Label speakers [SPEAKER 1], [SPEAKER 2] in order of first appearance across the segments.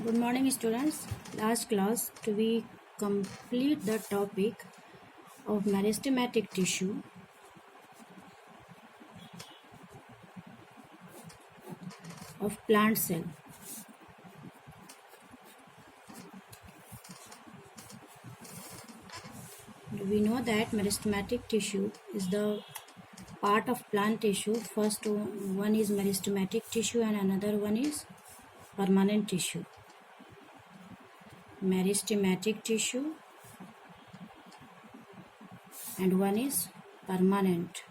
[SPEAKER 1] Good morning, students. Last class we complete the topic of meristematic tissue. Of plant cell. We know that meristematic tissue is the part of plant tissue. First one is meristematic tissue and another one is permanent tissue. Meristematic tissue and one is permanent.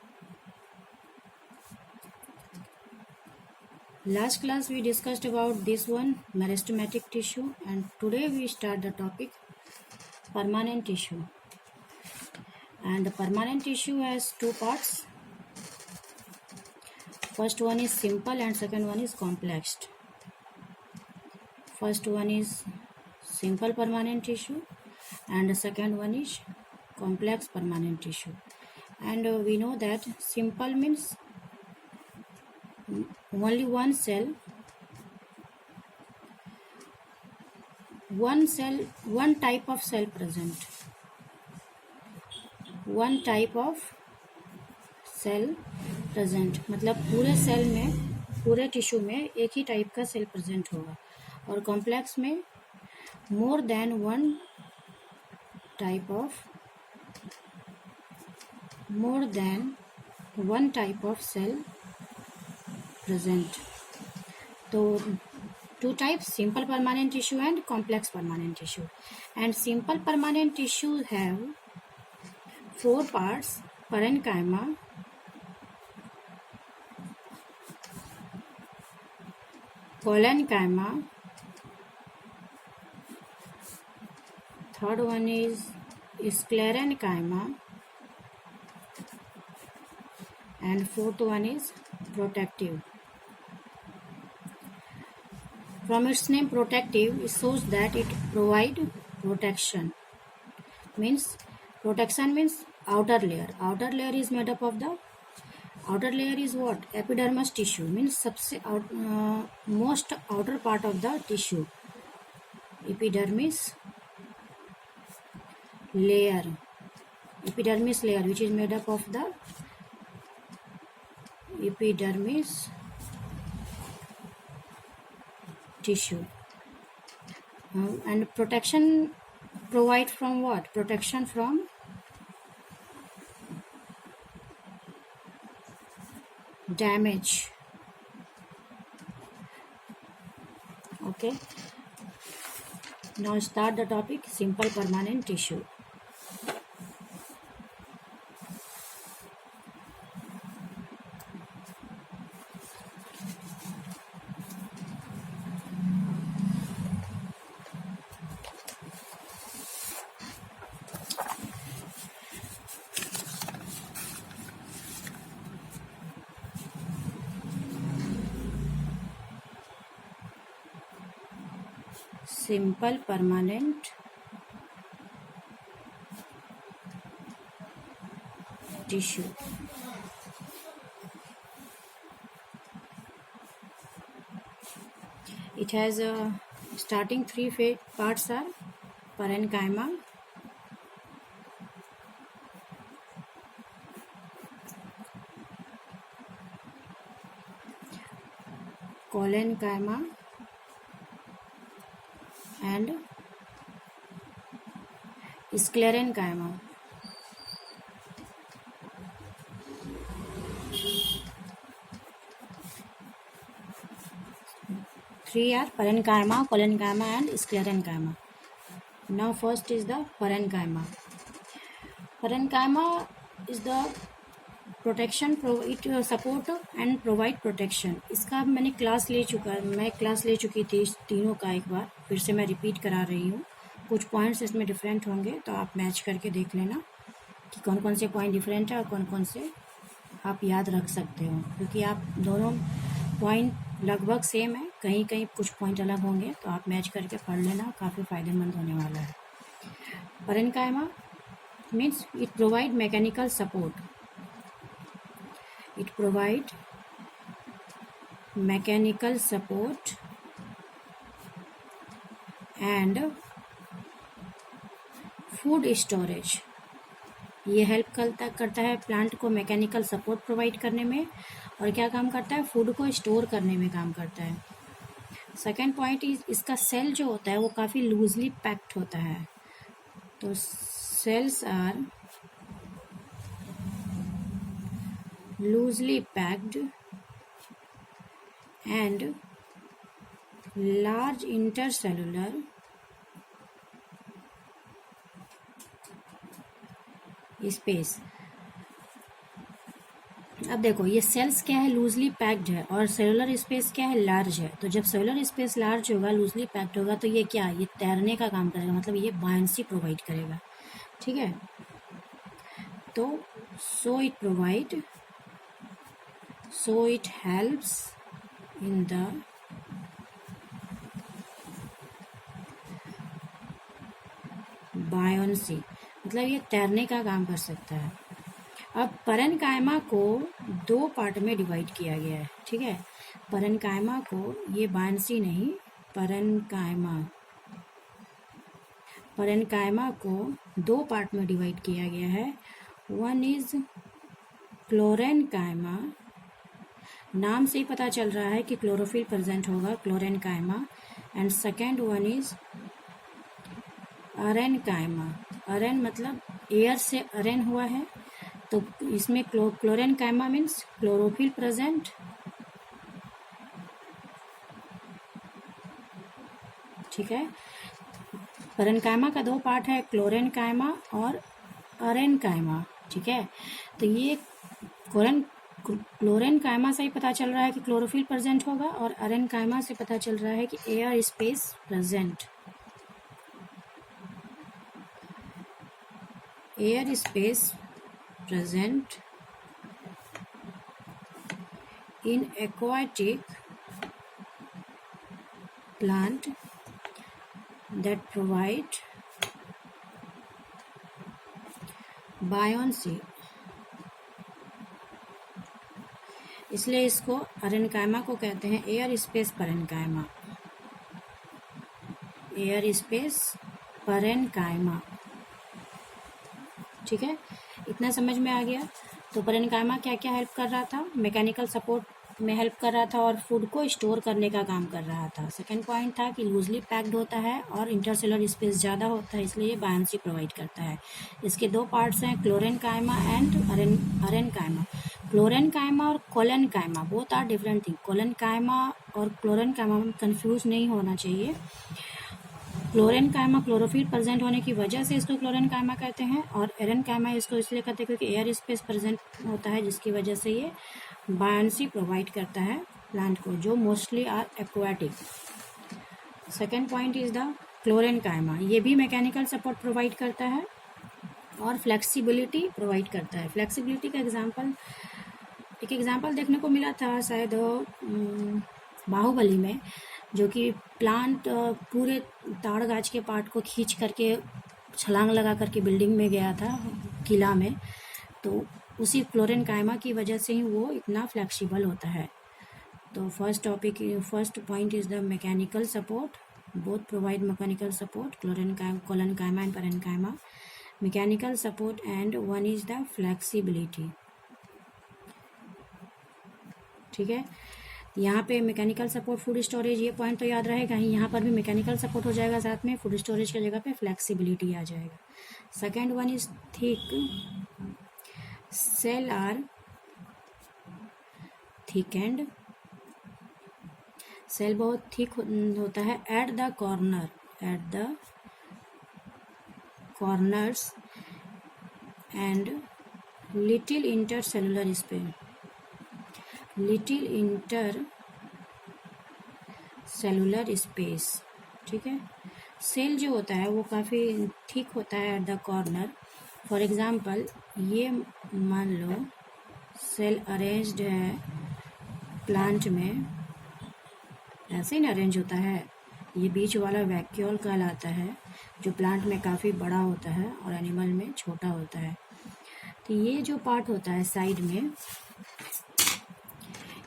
[SPEAKER 1] Last class we discussed about this one, meristematic tissue, and today we start the topic permanent tissue. And the permanent tissue has two parts. First one is simple and second one is complex. First one is simple permanent tissue and the second one is complex permanent tissue. And we know that simple means only one type of cell present. One type of cell present मतलब पूरे cell में, पूरे tissue में एक ही type का cell present होगा. और कॉम्प्लेक्स में more than one type of cell present. So two types, simple permanent tissue and complex permanent tissue. And simple permanent tissue have four parts: parenchyma, collenchyma, third one is sclerenchyma, and fourth one is protective. From its name protective, it shows that it provides protection. Protection means outer layer. Outer layer is made up of the outer layer is what? Epidermis tissue means most outer part of the tissue. Epidermis layer which is made up of the epidermis tissue. And protection provide from what? Protection from damage. Okay, now start the topic simple permanent tissue. Simple permanent tissue. It has starting three parts are parenchyma, collenchyma, and sclerenchyma. Three are parenchyma, collenchyma, and sclerenchyma. Now first is the parenchyma. Parenchyma is the protection, it support and provide protection. इसका मैं class ले चुकी थी तीनों का. एक बार फिर से मैं रिपीट करा रही हूँ. कुछ पॉइंट्स इसमें डिफरेंट होंगे तो आप मैच करके देख लेना कि कौन कौन से पॉइंट डिफरेंट है और कौन कौन से आप याद रख सकते हो, क्योंकि आप दोनों पॉइंट लगभग सेम है, कहीं कहीं कुछ पॉइंट अलग होंगे, तो आप मैच करके पढ़ लेना, काफ़ी फायदेमंद होने वाला है. parenchyma means it provide mechanical support. It provide mechanical support and food storage. ये हेल्प करता है प्लांट को मैकेनिकल सपोर्ट प्रोवाइड करने में, और क्या काम करता है, फूड को स्टोर करने में काम करता है। सेकेंड पॉइंट इज इसका सेल जो होता है वो काफ़ी लूजली पैक्ड होता है। तो cells are loosely packed and large intercellular space. अब देखो ये सेल्स क्या है, लूजली पैक्ड है, और सेलुलर स्पेस क्या है, लार्ज है। तो जब सेलुलर स्पेस लार्ज होगा, लूजली पैक्ड होगा, तो ये क्या, ये तैरने का काम करेगा, मतलब ये बायंसी प्रोवाइड करेगा। ठीक है, तो so it helps in the buoyancy, मतलब ये तैरने का काम कर सकता है। अब परनकाइमा को 2 पार्ट में डिवाइड किया गया है। ठीक है, परनकाइमा को, ये बायंसी नहीं, परनकाइमा को 2 पार्ट में डिवाइड किया गया है। वन इज क्लोरेनकाइमा, नाम से ही पता चल रहा है कि क्लोरोफिल प्रेजेंट होगा, chlorenchyma. And second one is aerenchyma. Aeren मतलब एयर से अरेन हुआ है, तो इसमें क्लोरेनकाइमा मीन्स क्लोरोफिल प्रेजेंट। ठीक है, परनकाइमा का 2 पार्ट है, क्लोरेनकाइमा और अरेनकाइमा। ठीक है, तो ये क्लोरेनकाइमा से ही पता चल रहा है कि क्लोरोफिल प्रेजेंट होगा, और अरेनकाइमा से पता चल रहा है कि air space present. Air space present in aquatic plant that provide buoyancy, इसलिए इसको अरेनकाइमा को कहते हैं air space parenchyma. Air space parenchyma. ठीक है, इतना समझ में आ गया। तो परेनकाइमा क्या क्या हेल्प कर रहा था, मैकेनिकल सपोर्ट में हेल्प कर रहा था और फूड को स्टोर करने का काम कर रहा था। सेकेंड पॉइंट था कि लूजली पैक्ड होता है और इंटरसेलुलर स्पेस ज़्यादा होता है, इसलिए बायंसी प्रोवाइड करता है। इसके 2 पार्ट्स हैं, क्लोरेनकाइमा एंड अरेनकाइमा। क्लोरेनकाइमा और collenchyma both are different thing. Collenchyma और क्लोरेनकाइमा में कंफ्यूज नहीं होना चाहिए। क्लोरेनकाइमा क्लोरोफिल प्रेजेंट होने की वजह से इसको क्लोरेनकाइमा कहते हैं, और एरेनकाइमा इसको इसलिए कहते हैं क्योंकि एयर स्पेस प्रेजेंट होता है, जिसकी वजह से ये बायंसी प्रोवाइड करता है प्लांट को, जो mostly are aquatic. Second point is the chlorenchyma, ये भी मैकेनिकल सपोर्ट प्रोवाइड करता है और फ्लेक्सिबिलिटी प्रोवाइड करता है। फ्लेक्सिबिलिटी का एक एग्जाम्पल देखने को मिला था शायद बाहुबली में, जो कि प्लांट पूरे ताड़ गाछ के पार्ट को खींच करके छलांग लगा करके बिल्डिंग में गया था, किला में। तो उसी क्लोरेनकाइमा की वजह से ही वो इतना फ्लेक्सिबल होता है। तो first point is the mechanical support, both provide mechanical support, collenchyma and parenchyma, mechanical support, and one is the flexibility. ठीक है, यहाँ पे मैकेनिकल सपोर्ट, फूड स्टोरेज, ये पॉइंट तो याद रहेगा ही। यहाँ पर भी मैकेनिकल सपोर्ट हो जाएगा, साथ में फूड स्टोरेज की जगह पे फ्लेक्सिबिलिटी आ जाएगा। Second one is thick, cell are thickened, cell बहुत थिक होता है at the corners and little intercellular space, little intercellular space. ठीक है, सेल जो होता है वो काफ़ी थिक होता है at the corner. For example, ये मान लो सेल अरेंज्ड है प्लांट में, ऐसे ही ना अरेंज होता है। ये बीच वाला वैक्यूल कहलाता है, जो प्लांट में काफ़ी बड़ा होता है और एनिमल में छोटा होता है। तो ये जो पार्ट होता है साइड में,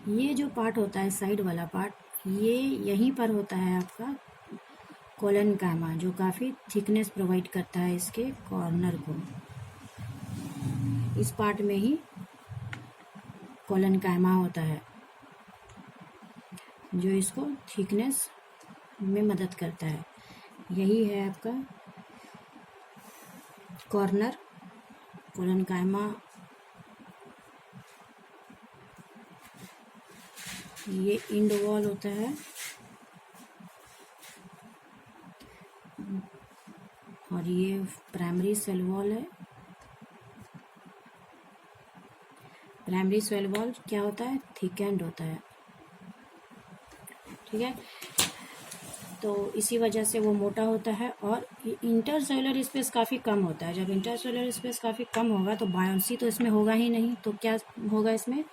[SPEAKER 1] ये जो पार्ट होता है साइड वाला पार्ट, ये यहीं पर होता है आपका कोलेनकाइमा जो काफ़ी थिकनेस प्रोवाइड करता है इसके कॉर्नर को। इस पार्ट में ही कोलेनकाइमा होता है जो इसको थिकनेस में मदद करता है। यही है आपका कॉर्नर कोलेनकाइमा। ये इंड वॉल होता है और ये प्राइमरी सेल वॉल है। प्राइमरी सेल वॉल क्या होता है? थिकेंड होता है, ठीक है। तो इसी वजह से वो मोटा होता है और इंटरसेलुलर स्पेस काफ़ी कम होता है। जब इंटरसेलुलर स्पेस काफ़ी कम होगा तो बायोन्सी तो इसमें होगा ही नहीं, तो क्या होगा इसमें?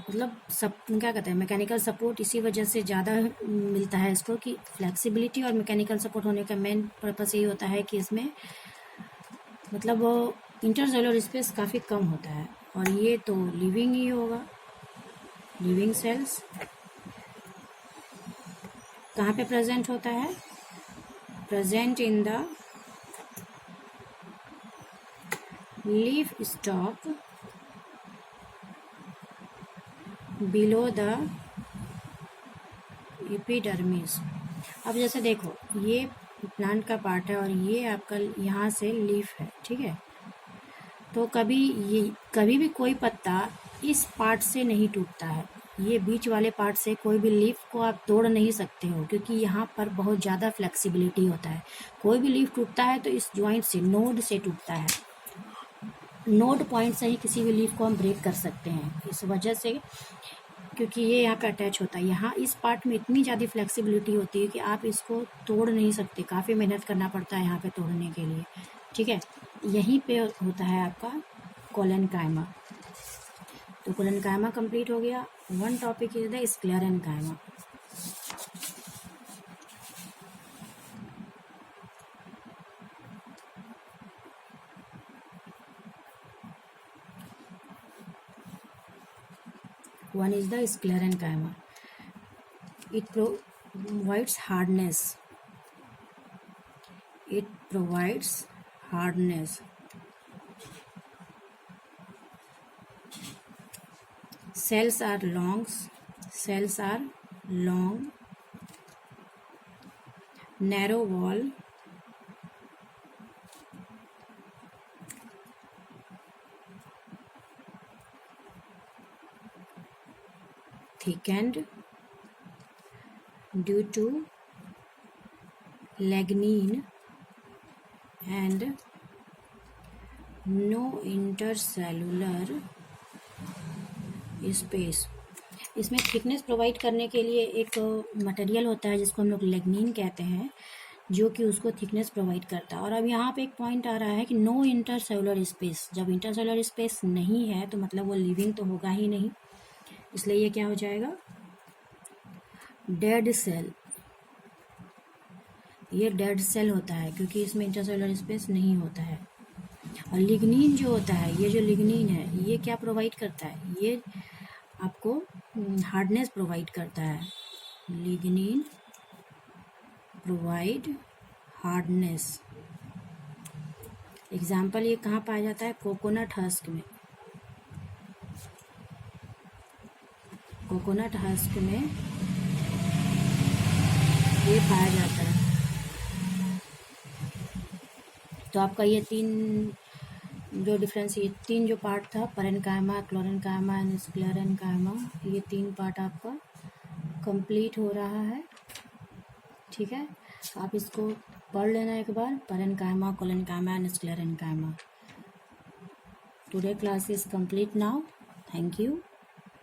[SPEAKER 1] मतलब सब क्या कहते हैं, मैकेनिकल सपोर्ट इसी वजह से ज़्यादा मिलता है इसको कि फ्लेक्सिबिलिटी और मैकेनिकल सपोर्ट होने का मेन पर्पस यही होता है कि इसमें मतलब इंटरसेलुलर स्पेस काफ़ी कम होता है। और ये तो लिविंग ही होगा, लिविंग सेल्स कहाँ पे प्रेजेंट होता है? Present in the leaf stock below the epidermis. अब जैसे देखो ये प्लांट का पार्ट है और ये आपका यहाँ से लीफ है, ठीक है। तो कभी भी कोई पत्ता इस पार्ट से नहीं टूटता है। ये बीच वाले पार्ट से कोई भी लीफ को आप तोड़ नहीं सकते हो क्योंकि यहाँ पर बहुत ज़्यादा फ्लेक्सिबिलिटी होता है। कोई भी लीफ टूटता है तो इस जॉइंट से, नोड से टूटता है। नोड पॉइंट से ही किसी भी लीफ को हम ब्रेक कर सकते हैं, इस वजह से क्योंकि ये यहाँ पे अटैच होता है। यहाँ इस पार्ट में इतनी ज़्यादा फ्लेक्सिबिलिटी होती है कि आप इसको तोड़ नहीं सकते, काफ़ी मेहनत करना पड़ता है यहाँ पे तोड़ने के लिए, ठीक है। यहीं पे होता है आपका कोलेनकाइमा। तो कोलेनकाइमा कंप्लीट हो गया। One topic is the sclerenchyma. One is the sclerenchyma. It provides hardness. It provides hardness. Cells are long. Cells are long. Narrow wall. Thickened due to lignin and no intercellular space. इसमें thickness provide करने के लिए एक material होता है जिसको हम लोग लिग्निन कहते हैं, जो कि उसको थिकनेस प्रोवाइड करता है। और अब यहाँ पे एक पॉइंट आ रहा है कि नो इंटरसेलुलर स्पेस। जब इंटरसेलुलर स्पेस नहीं है तो मतलब वो लिविंग तो होगा ही नहीं, इसलिए ये क्या हो जाएगा? Dead cell. ये डेड सेल होता है क्योंकि इसमें इंटरसेलुलर स्पेस नहीं होता है। और लिग्निन जो होता है, ये जो लिग्निन है ये क्या प्रोवाइड करता है? ये आपको हार्डनेस प्रोवाइड करता है। Lignin provide hardness. एग्जाम्पल ये कहाँ पाया जाता है? कोकोनट हस्क में। कोकोनट हस्क में ये पाया जाता है। तो आपका ये तीन जो डिफरेंस, ये तीन जो पार्ट था, पेरेन्काइमा, क्लोरेन्काइमा एंड स्क्लेरेन्काइमा, ये तीन पार्ट आपका कंप्लीट हो रहा है, ठीक है। आप इसको पढ़ लेना एक बार, parenchyma, collenchyma and sclerenchyma. Today class is complete now. Thank you.